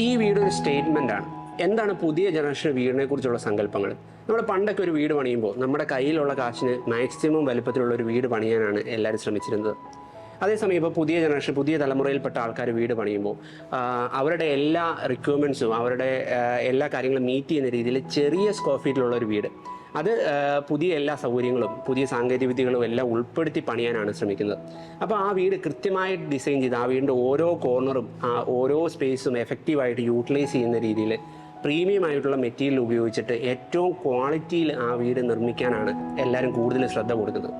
ഈ വീടൊരു സ്റ്റേറ്റ്മെൻ്റാണ്. എന്താണ് പുതിയ ജനറേഷൻ വീടിനെ കുറിച്ചുള്ള സങ്കല്പങ്ങൾ? നമ്മൾ പണ്ടൊക്കെ ഒരു വീട് പണിയുമ്പോൾ നമ്മുടെ കയ്യിലുള്ള കാശിന് മാക്സിമം വലുപ്പത്തിലുള്ള ഒരു വീട് പണിയാനാണ് എല്ലാവരും ശ്രമിച്ചിരുന്നത്. അതേസമയം ഇപ്പോൾ പുതിയ ജനറേഷൻ, പുതിയ തലമുറയിൽപ്പെട്ട ആൾക്കാർ വീട് പണിയുമ്പോൾ അവരുടെ എല്ലാ റിക്വയർമെൻറ്റ്സും, അവരുടെ എല്ലാ കാര്യങ്ങളും മീറ്റ് ചെയ്യുന്ന രീതിയിൽ ചെറിയ സ്ക്വയർ ഫീറ്റിലുള്ള ഒരു വീട്, അത് പുതിയ എല്ലാ സൗകര്യങ്ങളും പുതിയ സാങ്കേതിക വിദ്യകളും എല്ലാം ഉൾപ്പെടുത്തി പണിയാനാണ് ശ്രമിക്കുന്നത്. അപ്പോൾ ആ വീട് കൃത്യമായി ഡിസൈൻ ചെയ്ത് ആ വീടിൻ്റെ ഓരോ കോർണറും ഓരോ സ്പേസും എഫക്റ്റീവായിട്ട് യൂട്ടിലൈസ് ചെയ്യുന്ന രീതിയിൽ പ്രീമിയം ആയിട്ടുള്ള മെറ്റീരിയൽ ഉപയോഗിച്ചിട്ട് ഏറ്റവും ക്വാളിറ്റിയിൽ ആ വീട് നിർമ്മിക്കാനാണ് എല്ലാവരും കൂടുതൽ ശ്രദ്ധ കൊടുക്കുന്നത്.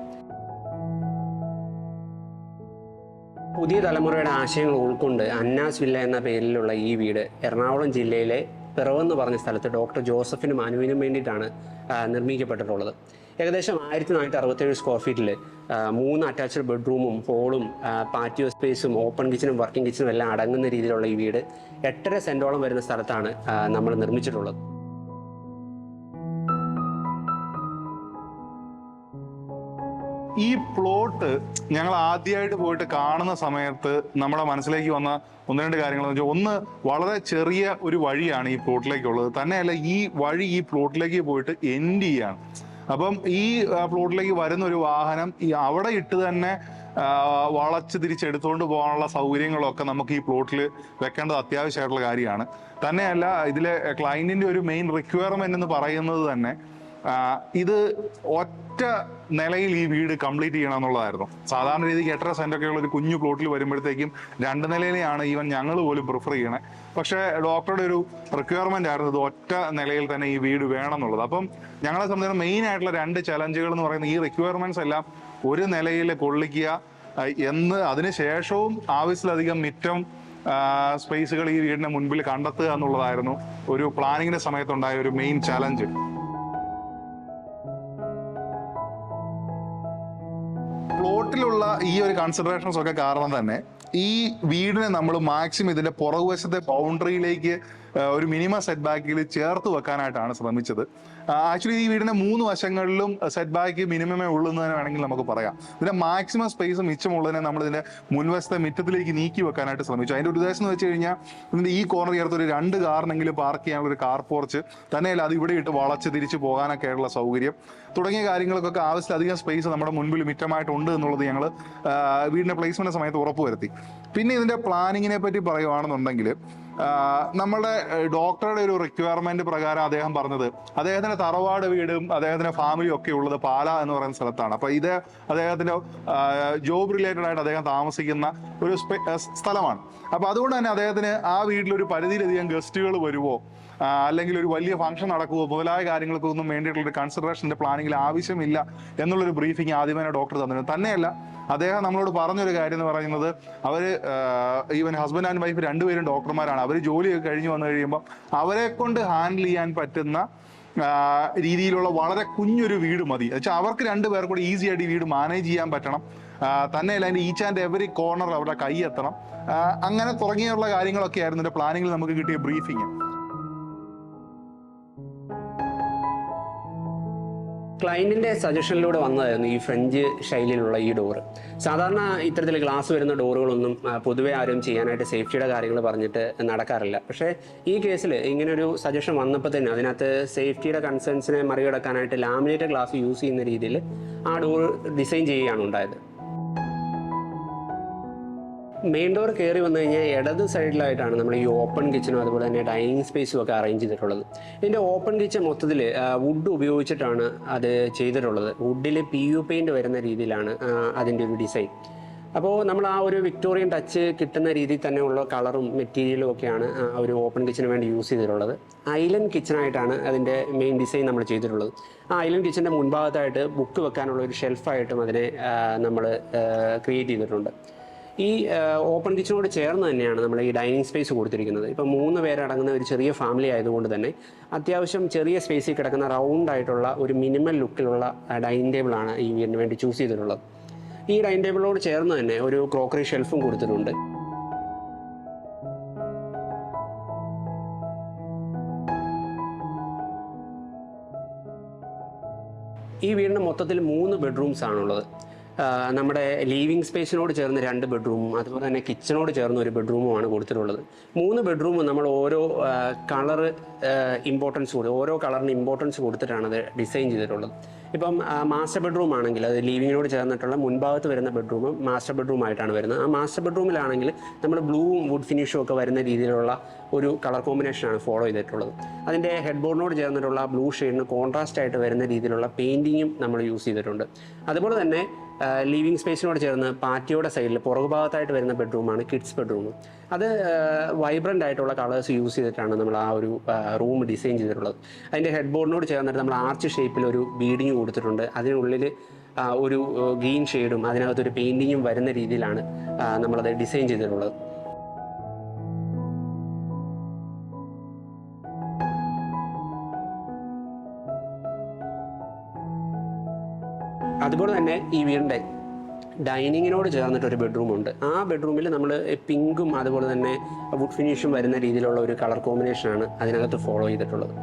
പുതിയ തലമുറയുടെ ആശയങ്ങൾ ഉൾക്കൊണ്ട് അന്നാസ് വില്ല എന്ന പേരിലുള്ള ഈ വീട് എറണാകുളം ജില്ലയിലെ പിറവെന്ന് പറഞ്ഞ സ്ഥലത്ത് ഡോക്ടർ ജോസഫിനും അനുവിനും വേണ്ടിയിട്ടാണ് നിർമ്മിക്കപ്പെട്ടിട്ടുള്ളത്. ഏകദേശം 1467 സ്ക്വയർ ഫീറ്റിൽ 3 അറ്റാച്ച്ഡ് ബെഡ്റൂമും ഹോളും പാറ്റിയോ സ്പേസും ഓപ്പൺ കിച്ചനും വർക്കിംഗ് കിച്ചനും എല്ലാം അടങ്ങുന്ന രീതിയിലുള്ള ഈ വീട് 8.5 സെൻറ്റോളം വരുന്ന സ്ഥലത്താണ് നമ്മൾ നിർമ്മിച്ചിട്ടുള്ളത്. ഈ പ്ലോട്ട് ഞങ്ങൾ ആദ്യമായിട്ട് പോയിട്ട് കാണുന്ന സമയത്ത് നമ്മുടെ മനസ്സിലേക്ക് വന്ന ഒന്ന് രണ്ട് കാര്യങ്ങളെന്ന് വെച്ചാൽ, ഒന്ന്, വളരെ ചെറിയ ഒരു വഴിയാണ് ഈ പ്ലോട്ടിലേക്കുള്ളത്. തന്നെയല്ല, ഈ വഴി ഈ പ്ലോട്ടിലേക്ക് പോയിട്ട് എൻഡ് ചെയ്യാണ്. അപ്പം ഈ പ്ലോട്ടിലേക്ക് വരുന്ന ഒരു വാഹനം അവിടെ ഇട്ട് തന്നെ വളച്ച് തിരിച്ചെടുത്തുകൊണ്ട് പോകാനുള്ള സൗകര്യങ്ങളൊക്കെ നമുക്ക് ഈ പ്ലോട്ടിൽ വെക്കേണ്ടത് അത്യാവശ്യമായിട്ടുള്ള കാര്യമാണ്. തന്നെയല്ല, ഇതിലെ ക്ലയന്റിന്റെ ഒരു മെയിൻ റിക്വയർമെന്റ് എന്ന് പറയുന്നത് തന്നെ ഇത് ഒറ്റ നിലയിൽ ഈ വീട് കംപ്ലീറ്റ് ചെയ്യണം എന്നുള്ളതായിരുന്നു. സാധാരണ രീതിക്ക് 8.5 സെന്റൊക്കെ ഉള്ള ഒരു കുഞ്ഞു പ്ലോട്ടിൽ വരുമ്പോഴത്തേക്കും 2 നിലയിലെയാണ് ഈവൻ ഞങ്ങൾ പോലും പ്രിഫർ ചെയ്യണേ. പക്ഷേ ഡോക്ടറുടെ ഒരു റിക്വയർമെന്റ് ആയിരുന്നു ഇത് ഒറ്റ നിലയിൽ തന്നെ ഈ വീട് വേണം എന്നുള്ളത്. അപ്പം ഞങ്ങളെ സംബന്ധിച്ച് മെയിൻ ആയിട്ടുള്ള 2 ചലഞ്ചുകൾ എന്ന് പറയുന്നത് ഈ റിക്വയർമെന്റ്സ് എല്ലാം ഒരു നിലയിൽ കൊള്ളിക്കുക അതിനുശേഷവും ആവശ്യത്തിലധികം മിറ്റം സ്പേസുകൾ ഈ വീടിന്റെ മുൻപിൽ കണ്ടെത്തുക എന്നുള്ളതായിരുന്നു ഒരു പ്ലാനിങ്ങിന്റെ സമയത്തുണ്ടായ ഒരു മെയിൻ ചലഞ്ച്. പ്ലോട്ടിലുള്ള ഈ ഒരു കൺസിഡറേഷൻസ് ഒക്കെ കാരണം തന്നെ ഈ വീടിനെ നമ്മൾ മാക്സിമം ഇതിന്റെ പുറകുവശത്തെ ബൗണ്ടറിയിലേക്ക് ഒരു മിനിമം സെറ്റ് ബാക്കിൽ ചേർത്ത് വെക്കാനായിട്ടാണ് ശ്രമിച്ചത്. ആക്ച്വലി ഈ വീടിന്റെ 3 വശങ്ങളിലും സെറ്റ് ബാക്ക് മിനിമമേ ഉള്ളൂ എന്ന് തന്നെ വേണമെങ്കിൽ നമുക്ക് പറയാം. ഇതിന്റെ മാക്സിമം സ്പേസ് മിച്ചമുള്ളതിനെ നമ്മൾ ഇതിന്റെ മുൻവശത്തെ മിറ്റത്തിലേക്ക് നീക്കി വെക്കാനായിട്ട് ശ്രമിച്ചു. അതിന്റെ ഒരു ഉദ്ദേശം എന്ന് വെച്ച് കഴിഞ്ഞാൽ ഇതിന്റെ ഈ കോർണർ ചേർത്ത് ഒരു 2 കാറിനെങ്കിലും പാർക്ക് ചെയ്യാനുള്ള ഒരു കാർ പോർച്ച്, തന്നെയല്ല അത് ഇവിടെ ഇട്ട് വളച്ച് തിരിച്ച് പോകാനൊക്കെ ആയിട്ടുള്ള സൗകര്യം തുടങ്ങിയ കാര്യങ്ങൾക്കൊക്കെ ആവശ്യത്തിലധികം സ്പേസ് നമ്മുടെ മുൻപിൽ മിറ്റമായിട്ടുണ്ട് എന്നുള്ളത് ഞങ്ങൾ വീടിന്റെ പ്ലേസ്മെന്റ് സമയത്ത് ഉറപ്പുവരുത്തി. പിന്നെ ഇതിന്റെ പ്ലാനിങ്ങിനെ പറ്റി പറയുകയാണെന്നുണ്ടെങ്കിൽ, നമ്മുടെ ഡോക്ടറുടെ ഒരു റിക്വയർമെന്റ് പ്രകാരം അദ്ദേഹം പറഞ്ഞത് അദ്ദേഹത്തിന്റെ തറവാട് വീടും അദ്ദേഹത്തിന്റെ ഫാമിലിയും ഒക്കെ ഉള്ളത് പാല എന്ന് പറയുന്ന സ്ഥലത്താണ്. അപ്പൊ ഇത് അദ്ദേഹത്തിന്റെ ജോബ് റിലേറ്റഡ് ആയിട്ട് അദ്ദേഹം താമസിക്കുന്ന ഒരു സ്ഥലമാണ്. അപ്പൊ അതുകൊണ്ട് തന്നെ അദ്ദേഹത്തിന് ആ വീട്ടിലൊരു പരിധിയിലധികം ഗസ്റ്റുകൾ വരുവോ അല്ലെങ്കിൽ ഒരു വലിയ ഫംഗ്ഷൻ നടക്കുമോ മുതലായ കാര്യങ്ങൾക്കൊന്നും വേണ്ടിയിട്ടുള്ളൊരു കൺസിഡറേഷന്റെ പ്ലാനിങ്ങിൽ ആവശ്യമില്ല എന്നുള്ളൊരു ബ്രീഫിംഗ് ആദ്യമേ ഡോക്ടർ തന്നിരുന്നു. തന്നെയല്ല, അദ്ദേഹം നമ്മളോട് പറഞ്ഞൊരു കാര്യം എന്ന് പറയുന്നത്, അവര് ഈവൻ ഹസ്ബൻഡ് ആൻഡ് വൈഫ് രണ്ടുപേരും ഡോക്ടർമാരാണ്. അവർ ജോലിയൊക്കെ കഴിഞ്ഞ് വന്നു കഴിയുമ്പോൾ അവരെ കൊണ്ട് ഹാൻഡിൽ ചെയ്യാൻ പറ്റുന്ന രീതിയിലുള്ള വളരെ കുഞ്ഞൊരു വീട് മതി. വെച്ചാൽ അവർക്ക് 2 പേർ കൂടി ഈസി ആയിട്ട് ഈ വീട് മാനേജ് ചെയ്യാൻ പറ്റണം. തന്നെയല്ല, അതിന്റെ ഈച്ച് ആൻഡ് എവറി കോർണർ അവരുടെ കൈ എത്തണം. അങ്ങനെ തുടങ്ങിയുള്ള കാര്യങ്ങളൊക്കെ ആയിരുന്നു ഇതിന്റെ പ്ലാനിങ്ങിൽ നമുക്ക് കിട്ടിയ ബ്രീഫിങ്. ക്ലയൻറ്റിൻ്റെ സജഷനിലൂടെ വന്നതായിരുന്നു ഈ ഫ്രഞ്ച് ശൈലിയിലുള്ള ഈ ഡോറ്. സാധാരണ ഇത്തരത്തിൽ ഗ്ലാസ് വരുന്ന ഡോറുകളൊന്നും പൊതുവെ ആരും ചെയ്യാനായിട്ട് സേഫ്റ്റിയുടെ കാര്യങ്ങൾ പറഞ്ഞിട്ട് നടക്കാറില്ല. പക്ഷേ ഈ കേസിൽ ഇങ്ങനൊരു സജഷൻ വന്നപ്പോൾ തന്നെ അതിനകത്ത് സേഫ്റ്റിയുടെ കൺസേൺസിനെ മറികടക്കാനായിട്ട് ലാമിനേറ്റഡ് ഗ്ലാസ് യൂസ് ചെയ്യുന്ന രീതിയിൽ ആ ഡോർ ഡിസൈൻ ചെയ്യുകയാണ് ഉണ്ടായത്. മെയിൻ ഡോർ കയറി വന്നു കഴിഞ്ഞാൽ ഇടത് സൈഡിലായിട്ടാണ് നമ്മൾ ഈ ഓപ്പൺ കിച്ചനും അതുപോലെ തന്നെ ഡൈനിങ് സ്പേസും ഒക്കെ അറേഞ്ച് ചെയ്തിട്ടുള്ളത്. ഇതിൻ്റെ ഓപ്പൺ കിച്ചൺ മൊത്തത്തിൽ വുഡ് ഉപയോഗിച്ചിട്ടാണ് അത് ചെയ്തിട്ടുള്ളത്. വുഡിൽ PU പെയിൻറ് വരുന്ന രീതിയിലാണ് അതിൻ്റെ ഒരു ഡിസൈൻ. അപ്പോൾ നമ്മൾ ആ ഒരു വിക്ടോറിയൻ ടച്ച് കിട്ടുന്ന രീതിയിൽ തന്നെയുള്ള കളറും മെറ്റീരിയലും ഒക്കെയാണ് ഒരു ഓപ്പൺ കിച്ചന് വേണ്ടി യൂസ് ചെയ്തിട്ടുള്ളത്. ഐലൻഡ് കിച്ചണായിട്ടാണ് അതിൻ്റെ മെയിൻ ഡിസൈൻ നമ്മൾ ചെയ്തിട്ടുള്ളത്. ആ ഐലൻഡ് കിച്ചൻ്റെ മുൻഭാഗത്തായിട്ട് ബുക്ക് വെക്കാനുള്ള ഒരു ഷെൽഫായിട്ടും അതിനെ നമ്മൾ ക്രിയേറ്റ് ചെയ്തിട്ടുണ്ട്. ഈ ഓപ്പൺ കിച്ചനോട് ചേർന്ന് തന്നെയാണ് നമ്മൾ ഈ ഡൈനിങ് സ്പേസ് കൊടുത്തിരിക്കുന്നത്. ഇപ്പം 3 പേരടങ്ങുന്ന ഒരു ചെറിയ ഫാമിലി ആയതുകൊണ്ട് തന്നെ അത്യാവശ്യം ചെറിയ സ്പേസിൽ കിടക്കുന്ന റൗണ്ട് ആയിട്ടുള്ള ഒരു മിനിമൽ ലുക്കിലുള്ള ഡൈനിങ് ടേബിളാണ് ഈ വീടിന് വേണ്ടി ചൂസ് ചെയ്തിട്ടുള്ളത്. ഈ ഡൈനിങ് ടേബിളിനോട് ചേർന്ന് തന്നെ ഒരു ക്രോക്കറി ഷെൽഫും കൊടുത്തിട്ടുണ്ട്. ഈ വീടിന് മൊത്തത്തിൽ 3 ബെഡ്റൂംസ് ആണുള്ളത്. നമ്മുടെ ലീവിങ് സ്പേസിനോട് ചേർന്ന് 2 ബെഡ്റൂമും അതുപോലെ തന്നെ കിച്ചണോട് ചേർന്ന് 1 ബെഡ്റൂമുമാണ് കൊടുത്തിട്ടുള്ളത്. 3 ബെഡ്റൂമും നമ്മൾ ഓരോ കളറ് ഇമ്പോർട്ടൻസ് ഓരോ കളറിന് ഇമ്പോർട്ടൻസ് കൊടുത്തിട്ടാണ് അത് ഡിസൈൻ ചെയ്തിട്ടുള്ളത്. ഇപ്പം മാസ്റ്റർ ബെഡ്റൂം ആണെങ്കിൽ അത് ലീവിങ്ങിനോട് ചേർന്നിട്ടുള്ള മുൻഭാഗത്ത് വരുന്ന ബെഡ്റൂം മാസ്റ്റർ ബെഡ്റൂം ആയിട്ടാണ് വരുന്നത്. ആ മാസ്റ്റർ ബെഡ്റൂമിലാണെങ്കിൽ നമ്മൾ ബ്ലൂവും വുഡ് ഫിനിഷും ഒക്കെ വരുന്ന രീതിയിലുള്ള ഒരു കളർ കോമ്പിനേഷനാണ് ഫോളോ ചെയ്തിട്ടുള്ളത്. അതിൻ്റെ ഹെഡ് ബോർഡിനോട് ചേർന്നിട്ടുള്ള ബ്ലൂ ഷെയ്ഡിന് കോൺട്രാസ്റ്റ് ആയിട്ട് വരുന്ന രീതിയിലുള്ള പെയിൻറ്റിങ്ങും നമ്മൾ യൂസ് ചെയ്തിട്ടുണ്ട്. അതുപോലെ തന്നെ ലിവിങ് സ്പേസിനോട് ചേർന്ന് പാറ്റിയോടെ സൈഡിൽ പുറകുഭാഗത്തായിട്ട് വരുന്ന ബെഡ്റൂമാണ് കിഡ്സ് ബെഡ്റൂം. അത് വൈബ്രൻ്റ് ആയിട്ടുള്ള കളേഴ്സ് യൂസ് ചെയ്തിട്ടാണ് നമ്മൾ ആ ഒരു റൂം ഡിസൈൻ ചെയ്തിട്ടുള്ളത്. അതിൻ്റെ ഹെഡ് ബോർഡിനോട് ചേർന്നിട്ട് നമ്മൾ ആർച്ച് ഷേപ്പിൽ ഒരു ബീഡിങ് കൊടുത്തിട്ടുണ്ട്. അതിനുള്ളിൽ ഒരു ഗ്രീൻ ഷെയ്ഡും അതിനകത്തൊരു പെയിൻറ്റിങ്ങും വരുന്ന രീതിയിലാണ് നമ്മളത് ഡിസൈൻ ചെയ്തിട്ടുള്ളത്. അതുപോലെ തന്നെ ഈ വീടിൻ്റെ ഡൈനിങ്ങിനോട് ചേർന്നിട്ടൊരു ബെഡ്റൂമുണ്ട്. ആ ബെഡ്റൂമിൽ നമ്മൾ പിങ്കും അതുപോലെ തന്നെ വുഡ് ഫിനിഷും വരുന്ന രീതിയിലുള്ള ഒരു കളർ കോമ്പിനേഷനാണ് അതിനകത്ത് ഫോളോ ചെയ്തിട്ടുള്ളത്.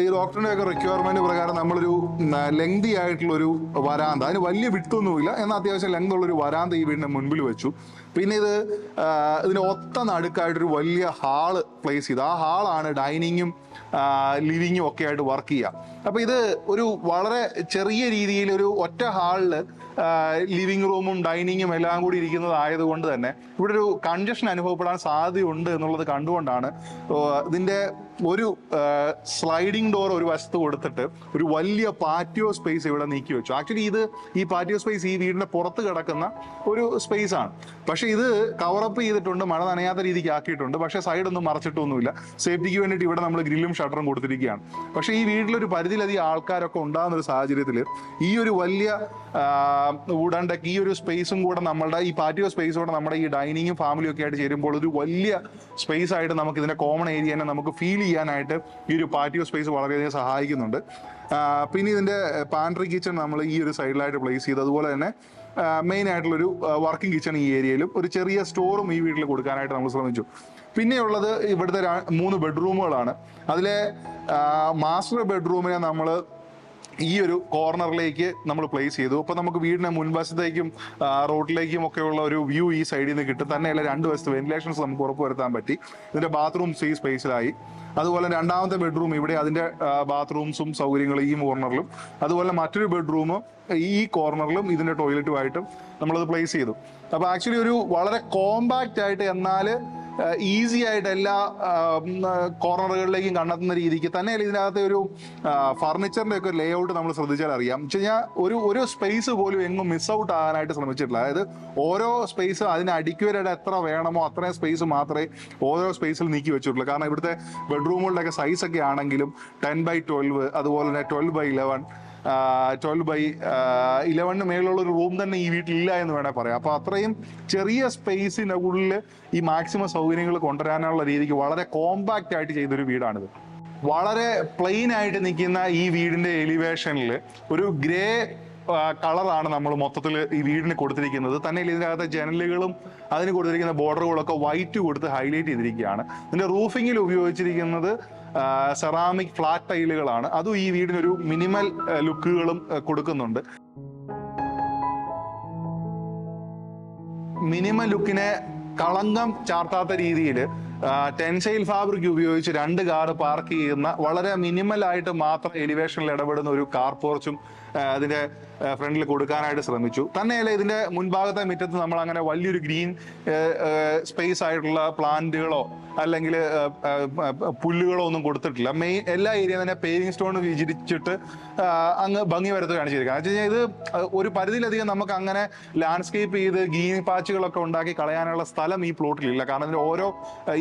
ഈ ഡോക്ടറിന്റെ ഒക്കെ റിക്വയർമെന്റ് പ്രകാരം നമ്മളൊരു ലെങ്തി ആയിട്ടുള്ള ഒരു വരാന്ത, അതിന് വലിയ വിട്ടൊന്നുമില്ല എന്നാൽ അത്യാവശ്യം ലെങ്ത് ഉള്ളൊരു വരാന്ത ഈ വീടിന്റെ മുൻപിൽ വെച്ചു. പിന്നെ ഇതിന് ഒത്ത നടുക്കായിട്ടൊരു വലിയ ഹാള് പ്ലേസ് ചെയ്തു. ആ ഹാളാണ് ഡൈനിങ്ങും ലിവിങ്ങും ഒക്കെ ആയിട്ട് വർക്ക് ചെയ്യുക. അപ്പൊ ഇത് ഒരു വളരെ ചെറിയ രീതിയിൽ ഒരു ഒറ്റ ഹാളില് ലിവിങ് റൂമും ഡൈനിങ്ങും എല്ലാം കൂടി ഇരിക്കുന്നതായതുകൊണ്ട് തന്നെ ഇവിടെ ഒരു കൺജഷൻ അനുഭവപ്പെടാൻ സാധ്യതയുണ്ട് എന്നുള്ളത് കണ്ടുകൊണ്ടാണ് ഇതിന്റെ ഒരു സ്ലൈഡിംഗ് ഡോർ ഒരു വശത്ത് കൊടുത്തിട്ട് ഒരു വലിയ പാറ്റിയോ സ്പേസ് ഇവിടെ നീക്കി വെച്ചു. ആക്ച്വലി ഈ പാറ്റിയോ സ്പേസ് ഈ വീടിന്റെ പുറത്ത് കിടക്കുന്ന ഒരു സ്പേസ് ആണ്. പക്ഷെ ഇത് കവറപ്പ് ചെയ്തിട്ടുണ്ട്, മഴ നനയാത്ത രീതിക്ക് ആക്കിയിട്ടുണ്ട്. പക്ഷെ സൈഡൊന്നും മറച്ചിട്ടൊന്നുമില്ല. സേഫ്റ്റിക്ക് വേണ്ടിയിട്ട് ഇവിടെ നമ്മൾ ഗ്രില്ലും ഷട്ടറും കൊടുത്തിരിക്കുകയാണ്. പക്ഷെ ഈ വീട്ടിലൊരു പരിധിയിലധികം ആൾക്കാരൊക്കെ ഉണ്ടാകുന്ന ഒരു സാഹചര്യത്തിൽ ഈ ഒരു വലിയ വുഡൻ ഡെക്ക്, ഈ ഒരു സ്പേസും കൂടെ നമ്മളുടെ ഈ പാറ്റിയോ സ്പേസോടെ നമ്മുടെ ഈ ഡൈനിങ്ങും ഫാമിലിയും ഒക്കെ ആയിട്ട് ചേരുമ്പോൾ ഒരു വലിയ സ്പേസ് ആയിട്ട് നമുക്ക് ഇതിന്റെ കോമൺ ഏരിയനെ നമുക്ക് ഫീൽ ചെയ്യാനായിട്ട് ഈ ഒരു പാറ്റിയോ സ്പേസ് വളരെയധികം സഹായിക്കുന്നുണ്ട്. പിന്നെ ഇതിന്റെ പാൻട്രി കിച്ചൺ നമ്മൾ ഈ ഒരു സൈഡിലായിട്ട് പ്ലേസ് ചെയ്ത്, അതുപോലെ തന്നെ മെയിൻ ആയിട്ടുള്ളൊരു വർക്കിംഗ് കിച്ചൺ ഈ ഏരിയയിലും ഒരു ചെറിയ സ്റ്റോറും ഈ വീട്ടിൽ കൊടുക്കാനായിട്ട് നമ്മൾ ശ്രമിച്ചു. പിന്നെയുള്ളത് ഇവിടുത്തെ 3 ബെഡ്റൂമുകളാണ്. അതിലെ മാസ്റ്റർ ബെഡ്റൂമിനെ നമ്മൾ ഈ ഒരു കോർണറിലേക്ക് നമ്മൾ പ്ലേസ് ചെയ്തു. അപ്പോൾ നമുക്ക് വീടിന്റെ മുൻവശത്തേക്കും റോഡിലേക്കും ഒക്കെയുള്ള ഒരു വ്യൂ ഈ സൈഡിൽ നിന്ന് കിട്ടും. തന്നെയല്ല 2 വശത്ത് വെന്റിലേഷൻസ് നമുക്ക് ഉറപ്പുവരുത്താൻ പറ്റി. ഇതിന്റെ ബാത്റൂംസ് ഈ സ്പേസിലായി. അതുപോലെ രണ്ടാമത്തെ ബെഡ്റൂം ഇവിടെ അതിന്റെ ബാത്റൂംസും സൗകര്യങ്ങളും ഈ കോർണറിലും, അതുപോലെ മറ്റൊരു ബെഡ്റൂം ഈ കോർണറിലും ഇതിന്റെ ടോയ്ലറ്റുമായിട്ടും നമ്മളത് പ്ലേസ് ചെയ്തു. അപ്പൊ ആക്ച്വലി ഒരു വളരെ കോമ്പാക്റ്റ് ആയിട്ട് എന്നാൽ ഈസി ആയിട്ട് എല്ലാ കോർണറുകളിലേക്കും കണ്ടെത്തുന്ന രീതിക്ക് തന്നെയല്ല ഇതിനകത്ത് ഒരു ഫർണിച്ചറിന്റെ ഒക്കെ ലേ ഔട്ട് നമ്മൾ ശ്രദ്ധിച്ചാൽ അറിയാം. വെച്ച് കഴിഞ്ഞാൽ ഒരു സ്പേസ് പോലും എങ്ങും മിസ് ഔട്ട് ആകാനായിട്ട് ശ്രമിച്ചിട്ടില്ല. അതായത് ഓരോ സ്പേസ് അതിന് അഡിക്വേറ്റഡ് എത്ര വേണമോ അത്രയും സ്പേസ് മാത്രമേ ഓരോ സ്പേസിൽ നീക്കി വെച്ചിട്ടുള്ളൂ. കാരണം ഇവിടുത്തെ ബെഡ്റൂമുകളുടെയൊക്കെ സൈസ് ഒക്കെ ആണെങ്കിലും 10x12, അതുപോലെ തന്നെ 12x11, 12x11 മേലുള്ള ഒരു റൂം തന്നെ ഈ വീട്ടിലില്ല എന്ന് വേണേൽ പറയാം. അപ്പൊ അത്രയും ചെറിയ സ്പേസിന്റെ ഉള്ളിൽ ഈ മാക്സിമം സൗകര്യങ്ങൾ കൊണ്ടുവരാനുള്ള രീതിക്ക് വളരെ കോമ്പാക്റ്റ് ആയിട്ട് ചെയ്തൊരു വീടാണിത്. വളരെ പ്ലെയിൻ ആയിട്ട് നിൽക്കുന്ന ഈ വീടിന്റെ എലിവേഷനിൽ ഒരു ഗ്രേ കളറാണ് നമ്മൾ മൊത്തത്തിൽ ഈ വീടിന് കൊടുത്തിരിക്കുന്നത്. തന്നെ ഇതിനകത്തെ ജനലുകളും അതിന് കൊടുത്തിരിക്കുന്ന ബോർഡറുകളൊക്കെ വൈറ്റ് കൊടുത്ത് ഹൈലൈറ്റ് ചെയ്തിരിക്കുകയാണ്. ഇതിന്റെ റൂഫിങ്ങിൽ ഉപയോഗിച്ചിരിക്കുന്നത് സെറാമിക് ഫ്ലാറ്റ് ടൈലുകളാണ്. അതും ഈ വീടിനൊരു മിനിമൽ ലുക്കുകളും കൊടുക്കുന്നുണ്ട്. മിനിമൽ ലുക്കിനെ കളങ്കം ചാർത്താത്ത രീതിയിൽ ടെൻസൈൽ ഫാബ്രിക് ഉപയോഗിച്ച് 2 കാർ പാർക്ക് ചെയ്യുന്ന വളരെ മിനിമൽ ആയിട്ട് മാത്രം എലിവേഷനിൽ ഇടപെടുന്ന ഒരു കാർ പോർച്ചും അതിന്റെ ഫ്രണ്ടിൽ കൊടുക്കാനായിട്ട് ശ്രമിച്ചു. തന്നെയല്ല ഇതിന്റെ മുൻഭാഗത്തെ മുറ്റത്ത് നമ്മൾ അങ്ങനെ വലിയൊരു ഗ്രീൻ സ്പേസ് ആയിട്ടുള്ള പ്ലാന്റുകളോ അല്ലെങ്കിൽ പുല്ലുകളോ ഒന്നും കൊടുത്തിട്ടില്ല. എല്ലാ ഏരിയ തന്നെ പേവിംഗ് സ്റ്റോൺ വിചരിച്ചിട്ട് അങ്ങ് ഭംഗി വരുത്തുകയാണ് ചെയ്തിരിക്കുന്നത്. എന്ന് വെച്ച് കഴിഞ്ഞാൽ ഇത് ഒരു പരിധിയിലധികം നമുക്ക് അങ്ങനെ ലാൻഡ്സ്കേപ്പ് ചെയ്ത് ഗ്രീൻ പാച്ചുകളൊക്കെ ഉണ്ടാക്കി കളയാനുള്ള സ്ഥലം ഈ പ്ലോട്ടിലില്ല. കാരണം ഇതിന്റെ ഓരോ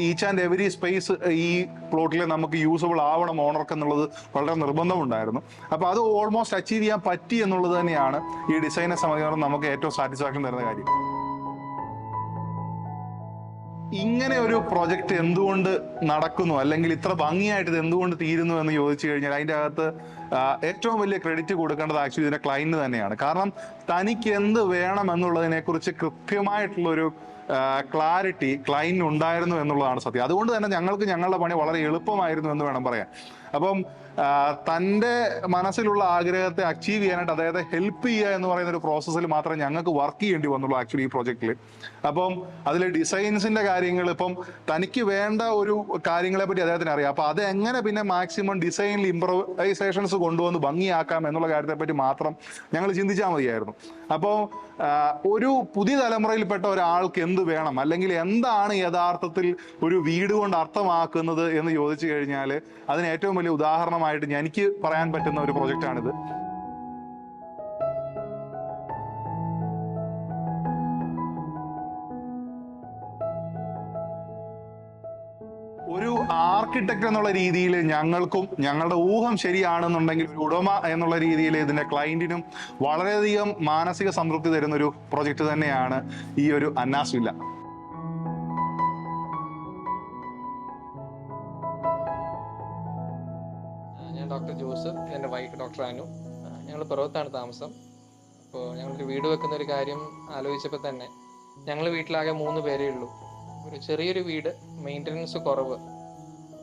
ഈച്ച് ആൻഡ് എവരി സ്പേസ് ഈ പ്ലോട്ടിൽ നമുക്ക് യൂസബിൾ ആവണം ഓണർക്ക് എന്നുള്ളത് വളരെ നിർബന്ധമുണ്ടായിരുന്നു. അപ്പൊ അത് ഓൾമോസ്റ്റ് അച്ചീവ് ചെയ്യാൻ പറ്റി എന്നുള്ളത് തന്നെയാണ് ഈ ഡിസൈനെ സംബന്ധിച്ചിടത്തോളം നമുക്ക് ഏറ്റവും സാറ്റിസ്ഫാക്ഷൻ തരുന്ന കാര്യം. ഇങ്ങനെ ഒരു പ്രൊജക്ട് എന്തുകൊണ്ട് നടക്കുന്നു, അല്ലെങ്കിൽ ഇത്ര ഭംഗിയായിട്ട് ഇത് എന്തുകൊണ്ട് തീരുന്നു എന്ന് ചോദിച്ചു കഴിഞ്ഞാൽ അതിൻ്റെ അകത്ത് ഏറ്റവും വലിയ ക്രെഡിറ്റ് കൊടുക്കേണ്ടത് ആക്ച്വലി ഇതിന്റെ ക്ലയന്റ് തന്നെയാണ്. കാരണം തനിക്ക് എന്ത് വേണം എന്നുള്ളതിനെ കുറിച്ച് കൃത്യമായിട്ടുള്ളൊരു ക്ലാരിറ്റി ക്ലയന്റിന് ഉണ്ടായിരുന്നു എന്നുള്ളതാണ് സത്യം. അതുകൊണ്ട് തന്നെ ഞങ്ങൾക്ക് ഞങ്ങളുടെ പണി വളരെ എളുപ്പമായിരുന്നു എന്ന് വേണം പറയാൻ. അപ്പം തൻ്റെ മനസ്സിലുള്ള ആഗ്രഹത്തെ അച്ചീവ് ചെയ്യാനായിട്ട് അദ്ദേഹത്തെ ഹെൽപ്പ് ചെയ്യുക എന്ന് പറയുന്ന ഒരു പ്രോസസ്സിൽ മാത്രമേ ഞങ്ങൾക്ക് വർക്ക് ചെയ്യേണ്ടി വന്നുള്ളൂ ആക്ച്വലി ഈ പ്രോജക്റ്റിൽ. അപ്പം അതിൽ ഡിസൈൻസിന്റെ കാര്യങ്ങൾ, ഇപ്പം തനിക്ക് വേണ്ട ഒരു കാര്യങ്ങളെ പറ്റി അദ്ദേഹത്തിന് അറിയാം. അപ്പൊ അത് എങ്ങനെ പിന്നെ മാക്സിമം ഡിസൈനിൽ ഇംപ്രവൈസേഷൻസ് കൊണ്ടുവന്ന് ഭംഗിയാക്കാം എന്നുള്ള കാര്യത്തെ പറ്റി മാത്രം ഞങ്ങൾ ചിന്തിച്ചാൽ മതിയായിരുന്നു. അപ്പോൾ ഒരു പുതിയ തലമുറയിൽപ്പെട്ട ഒരാൾക്ക് എന്ത് വേണം, അല്ലെങ്കിൽ എന്താണ് യഥാർത്ഥത്തിൽ ഒരു വീട് കൊണ്ട് അർത്ഥമാക്കുന്നത് എന്ന് ചോദിച്ചു കഴിഞ്ഞാൽ അതിന് ഏറ്റവും വലിയ ഉദാഹരണമായിട്ട് എനിക്ക് പറയാൻ പറ്റുന്ന ഒരു പ്രൊജക്റ്റാണിത്. ഒരു ആർക്കിടെക്ട് എന്നുള്ള രീതിയിൽ ഞങ്ങൾക്കും ഞങ്ങളുടെ ഊഹം ശരിയാണെന്നുണ്ടെങ്കിൽ ഒരു ഉടമ എന്നുള്ള രീതിയിൽ ഇതിന്റെ ക്ലയന്റിനും വളരെയധികം മാനസിക സംതൃപ്തി തരുന്ന ഒരു പ്രൊജക്ട് തന്നെയാണ് ഈ ഒരു അന്നാസ് വില്ല. ഞാൻ ഡോക്ടർ ജോസഫ്, എൻ്റെ വൈഫ് ഡോക്ടർ അനു. ഞങ്ങൾ പുറത്താണ് താമസം. അപ്പോൾ ഞങ്ങളൊരു വീട് വെക്കുന്ന ഒരു കാര്യം ആലോചിച്ചപ്പോൾ തന്നെ ഞങ്ങൾ വീട്ടിലാകെ 3 പേരേ ഉള്ളൂ. ഒരു ചെറിയൊരു വീട്, മെയിൻ്റനൻസ് കുറവ്,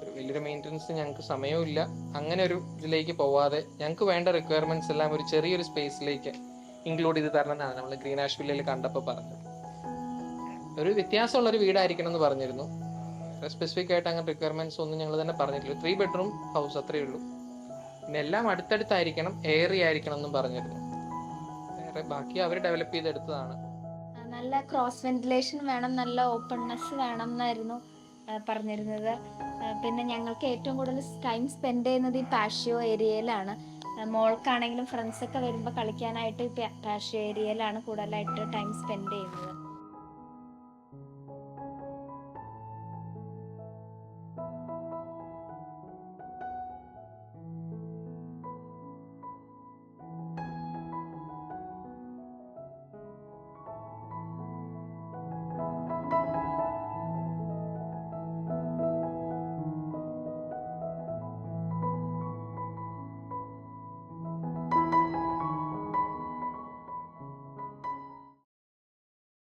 ഒരു വലിയൊരു മെയിൻ്റനൻസ് ഞങ്ങൾക്ക് സമയവും ഇല്ല. അങ്ങനെ ഒരു ഇതിലേക്ക് പോവാതെ ഞങ്ങൾക്ക് വേണ്ട റിക്വയർമെൻറ്റ്സ് എല്ലാം ഒരു ചെറിയൊരു സ്പേസിലേക്ക് ഇൻക്ലൂഡ് ചെയ്ത് തരണം എന്നാണ് നമ്മൾ ഗ്രീൻ ആഷ് വില്ലയിൽ കണ്ടപ്പോൾ പറഞ്ഞത്. ഒരു വ്യത്യാസമുള്ളൊരു വീടായിരിക്കണം എന്ന് പറഞ്ഞിരുന്നു. സ്പെസിഫിക് ആയിട്ട് അങ്ങനെ റിക്വയർമെൻറ്റ്സ് ഒന്നും ഞങ്ങൾ തന്നെ പറഞ്ഞിട്ടില്ല. 3 ബെഡ്റൂം ഹൗസ് അത്രയേ ഉള്ളൂ. പിന്നെ എല്ലാം അടുത്തടുത്തായിരിക്കണം, എയറി ആയിരിക്കണം എന്നും പറഞ്ഞിരുന്നു. വേറെ ബാക്കി അവർ ഡെവലപ്പ് ചെയ്തെടുത്തതാണ്. നല്ല ക്രോസ് വെന്റിലേഷൻ വേണം, നല്ല ഓപ്പൺനെസ് വേണം എന്നായിരുന്നു പറഞ്ഞിരുന്നത്. പിന്നെ ഞങ്ങൾക്ക് ഏറ്റവും കൂടുതൽ ടൈം സ്പെൻഡ് ചെയ്യുന്നത് ഈ പാഷ്യോ ഏരിയയിലാണ്. മോൾക്കാണെങ്കിലും ഫ്രണ്ട്സൊക്കെ വരുമ്പോൾ കളിക്കാനായിട്ട് ഈ പാഷ്യോ ഏരിയയിലാണ് കൂടുതലായിട്ട് ടൈം സ്പെൻഡ് ചെയ്യുന്നത്.